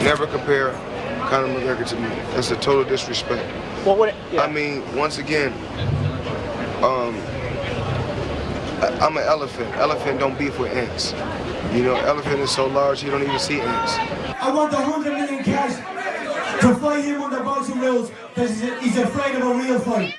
never compare Conor McGregor to me. That's a total disrespect. Well, yeah. I mean, once again, I'm an elephant. Elephant don't beef with ants. You know, elephant is so large you don't even see ants. I want the 100 million cash to fight him on the boxing rules because he's afraid of a real fight.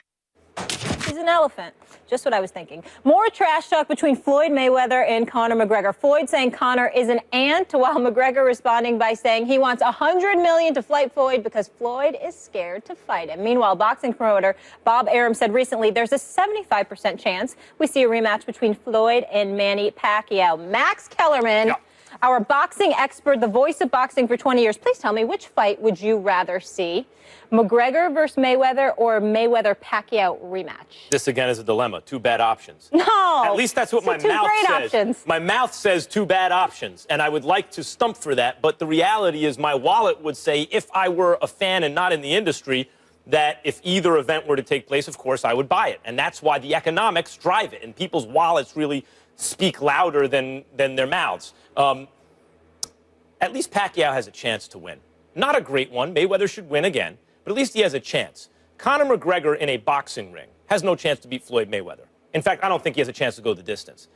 He's an elephant. Just what I was thinking. More trash talk between Floyd Mayweather and Conor McGregor. Floyd saying Conor is an ant, while McGregor responding by saying he wants $100 million to fight Floyd because Floyd is scared to fight him. Meanwhile, boxing promoter Bob Arum said recently there's a 75% chance we see a rematch between Floyd and Manny Pacquiao. Max Kellerman, our boxing expert, the voice of boxing for 20 years. Please tell me, which fight would you rather see? McGregor versus Mayweather or Mayweather-Pacquiao rematch? This, again, is a dilemma. Two bad options. No! At least that's what my mouth says. Options. My mouth says two bad options, and I would like to stump for that, but the reality is my wallet would say, if I were a fan and not in the industry, that if either event were to take place, of course, I would buy it. And that's why the economics drive it, and people's wallets really speak louder than their mouths. At least Pacquiao has a chance to win. Not a great one. Mayweather should win again, but at least he has a chance. Conor McGregor in a boxing ring has no chance to beat Floyd Mayweather. In fact, I don't think he has a chance to go the distance.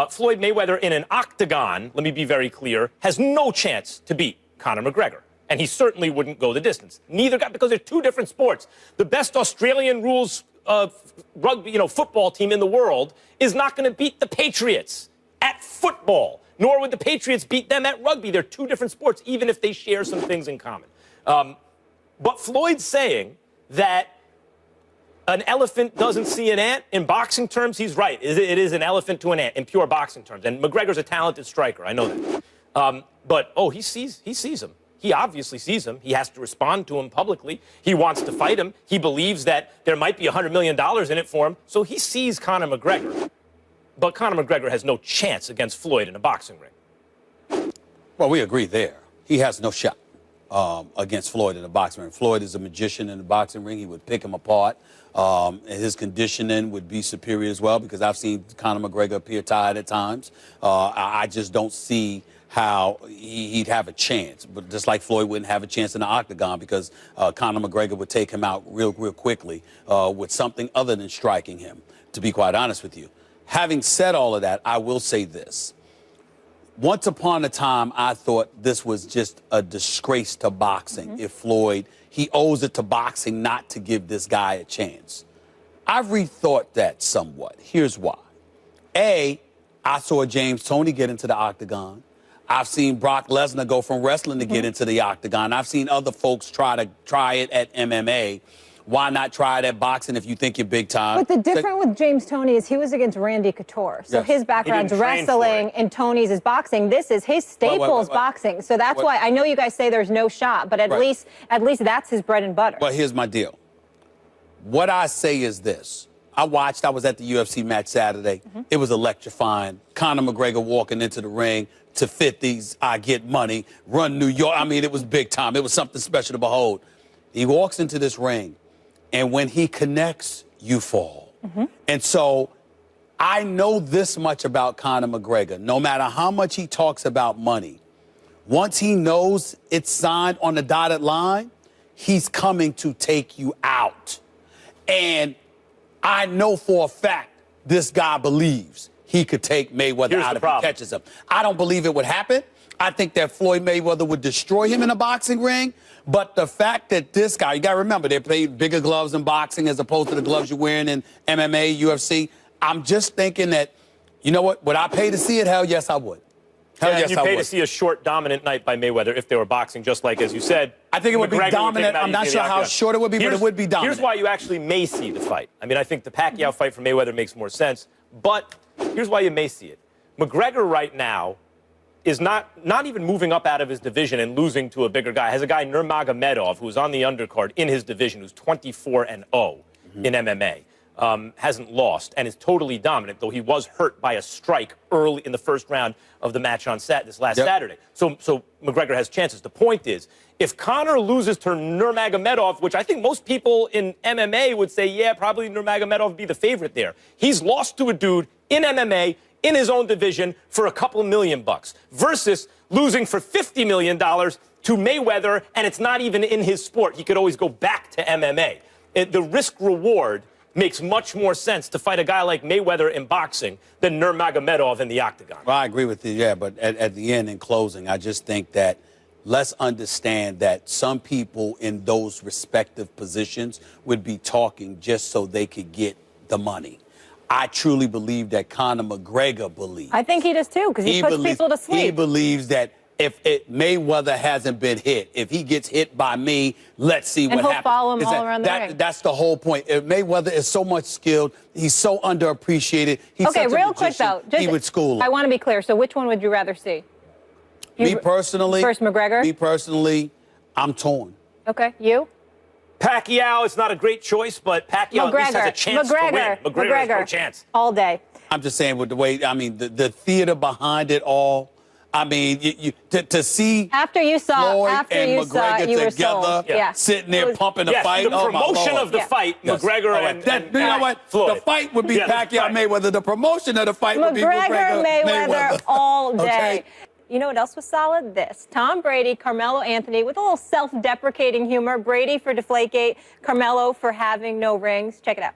Floyd Mayweather in an octagon, let me be very clear, has no chance to beat Conor McGregor. And he certainly wouldn't go the distance. Neither guy, because they're two different sports. The best Australian rules rugby, football team in the world is not going to beat the Patriots at football. Nor would the Patriots beat them at rugby. They're two different sports, even if they share some things in common. But Floyd's saying that an elephant doesn't see an ant, in boxing terms, he's right. It is an elephant to an ant in pure boxing terms. And McGregor's a talented striker. I know that. But he sees him. He obviously sees him. He has to respond to him publicly. He wants to fight him. He believes that there might be $100 million in it for him. So he sees Conor McGregor. But Conor McGregor has no chance against Floyd in a boxing ring. Well, we agree there. He has no shot against Floyd in a boxing ring. Floyd is a magician in the boxing ring. He would pick him apart. And his conditioning would be superior as well, because I've seen Conor McGregor appear tired at times. I just don't see how he'd have a chance. But just like Floyd wouldn't have a chance in the octagon, because Conor McGregor would take him out real quickly with something other than striking him, to be quite honest with you. Having said all of that, I will say this. Once upon a time, I thought this was just a disgrace to boxing. If Floyd, he owes it to boxing not to give this guy a chance. I've rethought that somewhat. Here's why. A, I saw James Toney get into the octagon. I've seen Brock Lesnar go from wrestling to get into the octagon. I've seen other folks try it at MMA. Why not try it at boxing if you think you're big time? But the difference with James Toney is he was against Randy Couture. So his background's wrestling and Tony's is boxing. This is his staples boxing. So that's why I know you guys say there's no shot, but at least that's his bread and butter. But here's my deal. What I say is this. I was at the UFC match Saturday. It was electrifying. Conor McGregor walking into the ring to 50s, I get money, run New York. I mean, it was big time. It was something special to behold. He walks into this ring. And when he connects, you fall. And so I know this much about Conor McGregor. No matter how much he talks about money, once he knows it's signed on the dotted line, he's coming to take you out. And I know for a fact this guy believes he could take Mayweather out if he catches him. I don't believe it would happen. I think that Floyd Mayweather would destroy him in a boxing ring. But the fact that this guy, you got to remember, they play bigger gloves in boxing as opposed to the gloves you're wearing in MMA, UFC. I'm just thinking that, you know what, would I pay to see it? Hell yes, I would. Hell yes, you'd pay to see a short, dominant night by Mayweather if they were boxing, just like, as you said. I think it would be dominant. I'm not sure how short it would be, but it would be dominant. Here's why you actually may see the fight. I mean, I think the Pacquiao fight for Mayweather makes more sense. But here's why you may see it. McGregor right now is not even moving up out of his division and losing to a bigger guy. Has a guy, Nurmagomedov, who's on the undercard in his division, who's 24-0 in MMA. Hasn't lost and is totally dominant, though he was hurt by a strike early in the first round of the match on this last Saturday. So McGregor has chances. The point is, if Conor loses to Nurmagomedov, which I think most people in MMA would say, yeah, probably Nurmagomedov would be the favorite there. He's lost to a dude in MMA, in his own division, for a couple $1 million, versus losing for $50 million to Mayweather, and it's not even in his sport. He could always go back to MMA. The risk-reward makes much more sense to fight a guy like Mayweather in boxing than Nurmagomedov in the octagon. Well, I agree with you, yeah, but at the end, in closing, I just think that let's understand that some people in those respective positions would be talking just so they could get the money. I truly believe that Conor McGregor believes. I think he does too, because he puts people to sleep. He believes that if Mayweather hasn't been hit, if he gets hit by me, let's see what happens. And he'll follow him all around the ring. That's the whole point. If Mayweather is so much skilled. He's so underappreciated. He's okay, such a real quick magician. though, He would school him. I want to be clear. So which one would you rather see? Me personally. First McGregor? Me personally, I'm torn. Okay, you? Pacquiao is not a great choice, but Pacquiao at least has a chance to win. McGregor has no chance. All day. I'm just saying with the way, I mean, the theater behind it all. I mean, to see after you saw Floyd and McGregor you together, sitting there pumping the fight. The promotion of the fight, McGregor and you know what? Floyd. The fight would be Pacquiao Mayweather. The promotion of the fight would be McGregor Mayweather all day. Okay. You know what else was solid? This. Tom Brady, Carmelo Anthony, with a little self-deprecating humor. Brady for Deflategate, Carmelo for having no rings. Check it out.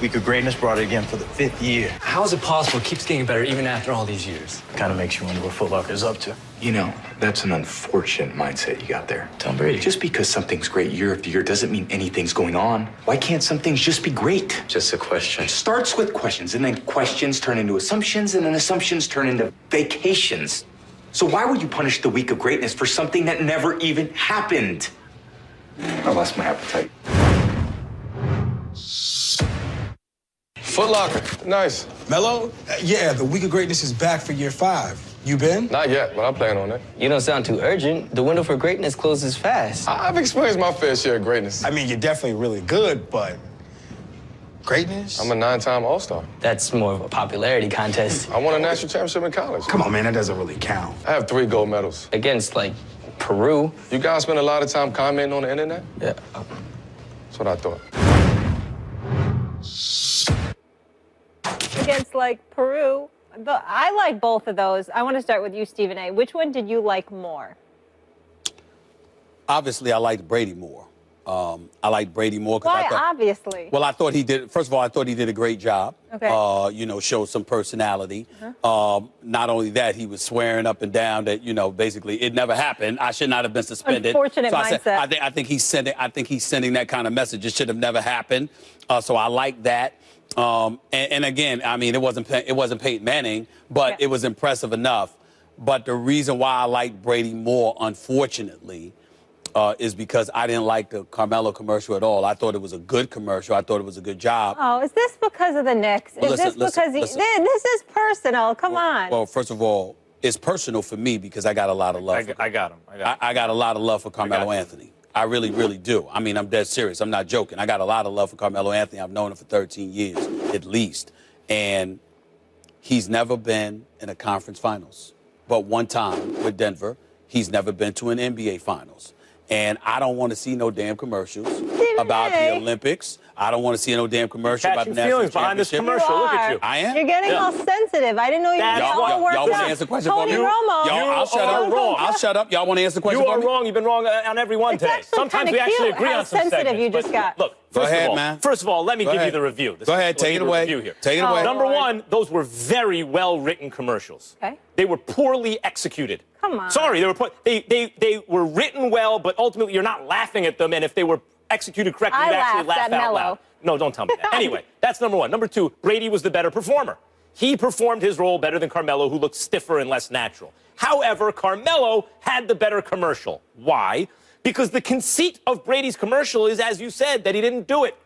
Week of Greatness brought it again for the 5th year. How is it possible it keeps getting better even after all these years? Kind of makes you wonder what Foot Locker is up to. You know, that's an unfortunate mindset you got there. Tom Brady. Just because something's great year after year doesn't mean anything's going on. Why can't some things just be great? Just a question. It starts with questions, and then questions turn into assumptions, and then assumptions turn into vacations. So why would you punish the week of greatness for something that never even happened? I lost my appetite. Foot Locker. Nice. Mello? Yeah, the Week of Greatness is back for year 5. You been? Not yet, but I'm planning on it. You don't sound too urgent. The window for greatness closes fast. I've experienced my fair share of greatness. I mean, you're definitely really good, but greatness? I'm a 9-time All-Star. That's more of a popularity contest. I won a national championship in college. Come on, man, that doesn't really count. I have 3 gold medals. Against, like, Peru. You guys spend a lot of time commenting on the internet? Yeah. That's what I thought. Against, like, Peru. I like both of those. I want to start with you, Stephen A. Which one did you like more? Obviously, I liked Brady more. I liked Brady more because Why, obviously? Well, I thought he did. First of all, I thought he did a great job. Okay. You know, showed some personality. Not only that, he was swearing up and down that basically it never happened. I should not have been suspended. Unfortunate mindset. I think he's sending that kind of message. It should have never happened. So I like that. And again, I mean, it wasn't Peyton Manning, but it was impressive enough. But the reason why I like Brady more, unfortunately, is because I didn't like the Carmelo commercial at all. I thought it was a good commercial. I thought it was a good job. Oh, is this because of the Knicks? Well, is this because this is personal? Come on. Well, first of all, it's personal for me because I got a lot of love. I got him. I got a lot of love for Carmelo Anthony. I really, really do. I mean, I'm dead serious. I'm not joking. I got a lot of love for Carmelo Anthony. I've known him for 13 years, at least. And he's never been in a conference finals. But one time with Denver, he's never been to an NBA finals. And I don't want to see no damn commercials about the Olympics. I don't want to see no damn commercial about the national feelings behind this championship. commercial. Look at you. I am. You're getting all sensitive. I didn't know you were all worked Y'all want to up. answer the question Tony for me? Romo. I'll shut up. I'll shut up. Y'all want to answer the question You for are me? wrong. You've been wrong on every one today. Sometimes we actually agree how on some sensitive segments. you just got. Look, Go ahead, man. First of all, let me give you the review. Go ahead, take it away. Take it away. Number one, those were very well-written commercials. Okay. They were poorly executed. Come on. Sorry, they were written well, but ultimately you're not laughing at them. And if they were executed correctly, you'd actually laugh out loud. No, don't tell me that. Anyway, that's number one. Number two, Brady was the better performer. He performed his role better than Carmelo, who looked stiffer and less natural. However, Carmelo had the better commercial. Why? Because the conceit of Brady's commercial is, as you said, that he didn't do it.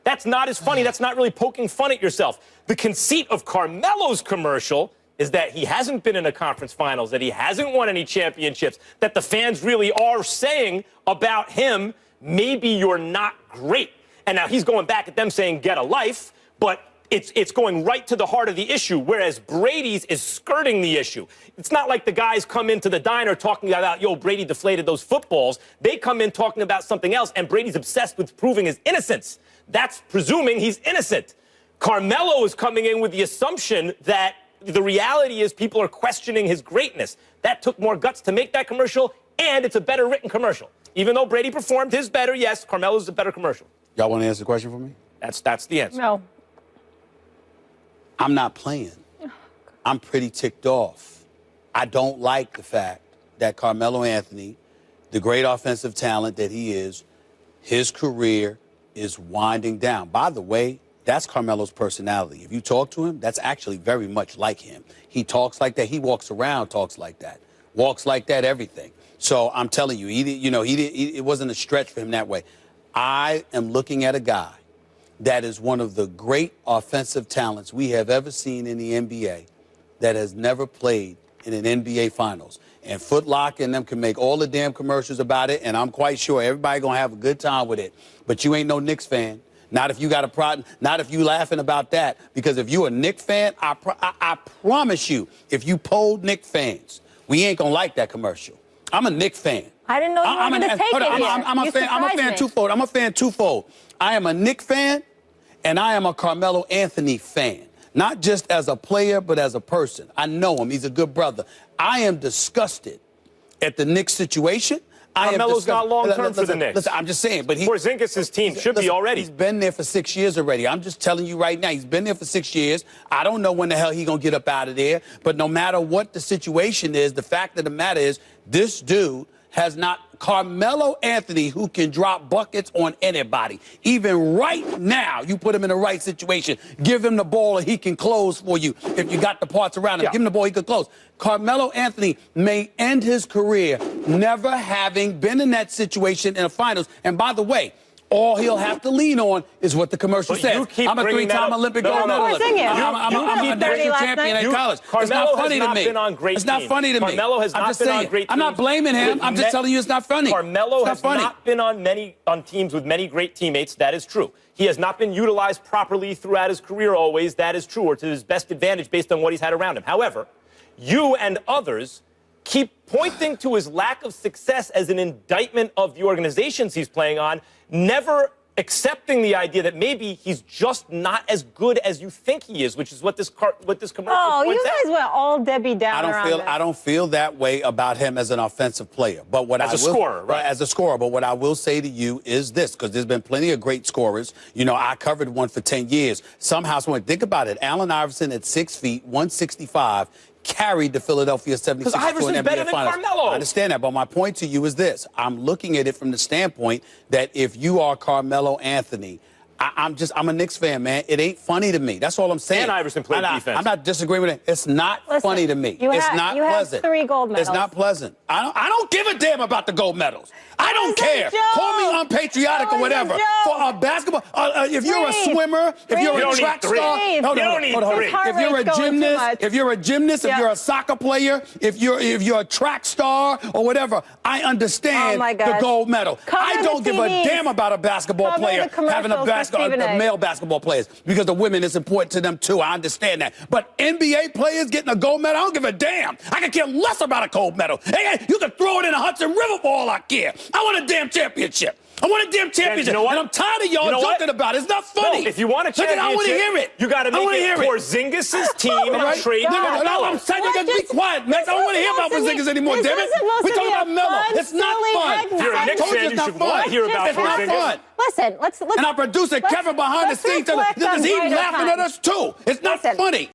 That's not as funny. That's not really poking fun at yourself. The conceit of Carmelo's commercial is that he hasn't been in a conference finals, that he hasn't won any championships, that the fans really are saying about him, maybe you're not great. And now he's going back at them saying, get a life, but it's going right to the heart of the issue, whereas Brady's is skirting the issue. It's not like the guys come into the diner talking about, yo, Brady deflated those footballs. They come in talking about something else, and Brady's obsessed with proving his innocence. That's presuming he's innocent. Carmelo is coming in with the assumption that the reality is people are questioning his greatness. That took more guts to make that commercial, and it's a better written commercial. Even though Brady performed his better, yes, Carmelo's a better commercial. Y'all want to answer the question for me? That's the answer. No. I'm not playing. I'm pretty ticked off. I don't like the fact that Carmelo Anthony, the great offensive talent that he is, his career is winding down. By the way, that's Carmelo's personality. If you talk to him, that's actually very much like him. He talks like that. He walks around, talks like that. Walks like that, everything. So I'm telling you, it wasn't a stretch for him that way. I am looking at a guy that is one of the great offensive talents we have ever seen in the NBA that has never played in an NBA Finals. And Foot Locker and them can make all the damn commercials about it, and I'm quite sure everybody gonna have a good time with it. But you ain't no Knicks fan. Not if you got a problem. Not if you laughing about that. Because if you a Knicks fan, I promise you, if you polled Knicks fans, we ain't gonna like that commercial. I'm a Knicks fan. I didn't know you were going to take it yet. I'm a fan twofold. I'm a fan twofold. I am a Knicks fan, and I am a Carmelo Anthony fan. Not just as a player, but as a person. I know him. He's a good brother. I am disgusted at the Knicks situation. Carmelo's not long-term for the Knicks. Listen, I'm just saying, but Porzingis' team should be already. He's been there for 6 years already. I'm just telling you right now, he's been there for 6 years. I don't know when the hell he's going to get up out of there. But no matter what the situation is, the fact of the matter is, this dude has not Carmelo Anthony, who can drop buckets on anybody. Even right now, you put him in the right situation. Give him the ball and he can close for you. If you got the parts around him, give him the ball, he can close. Carmelo Anthony may end his career never having been in that situation in the finals. And by the way, all he'll have to lean on is what the commercial says. I'm a three-time Olympic gold medalist. I'm a national champion in college. It's not funny to me. It's not funny to me. Carmelo has not been on great teams. I'm not blaming him. I'm just telling you it's not funny. Carmelo has not been on teams with many great teammates. That is true. He has not been utilized properly throughout his career always. That is true, or to his best advantage based on what he's had around him. However, you and others keep pointing to his lack of success as an indictment of the organizations he's playing on, never accepting the idea that maybe he's just not as good as you think he is, which is what this commercial points out. You guys went all Debbie Downer on this. I don't feel that way about him as an offensive player. But what as a scorer, right? As a scorer. But what I will say to you is this, because there's been plenty of great scorers. You know, I covered one for 10 years. Somehow, think about it. Allen Iverson at 6 feet, 165, carried the Philadelphia 76ers to an NBA Finals. Because Iverson's better than Carmelo. I understand that, but my point to you is this. I'm looking at it from the standpoint that if you are Carmelo Anthony, I'm a Knicks fan, man. It ain't funny to me. That's all I'm saying. And Iverson played defense. I'm not disagreeing with it. It's not funny to me. It's not pleasant. You have 3 gold medals. It's not pleasant. I don't give a damn about the gold medals. I don't care. Call me unpatriotic or whatever. For a basketball, if you're a swimmer, if you're a track star, hold on. If you're a gymnast, if you're a soccer player, if you're a track star or whatever, I understand the gold medal. I don't give a damn about a basketball player having the male basketball players, because the women is important to them too. I understand that. But NBA players getting a gold medal, I don't give a damn. I could care less about a gold medal. Hey, you can throw it in a Hudson River for all I care. I want a damn championship. I want a damn championship. And I'm tired of y'all joking about it. It's not funny. No, if you want a championship, I want to hear it. You got to make it Porzingis' team and trade Melo. I'm saying you got to be quiet, Max. I don't want to hear about Porzingis anymore, damn it. We're talking about Melo. It's not fun. If you're a Knicks fan, you should want to hear about Porzingis. It's not fun. Listen, let's and our producer, Kevin, behind the scenes, he's laughing at us, too. It's not funny.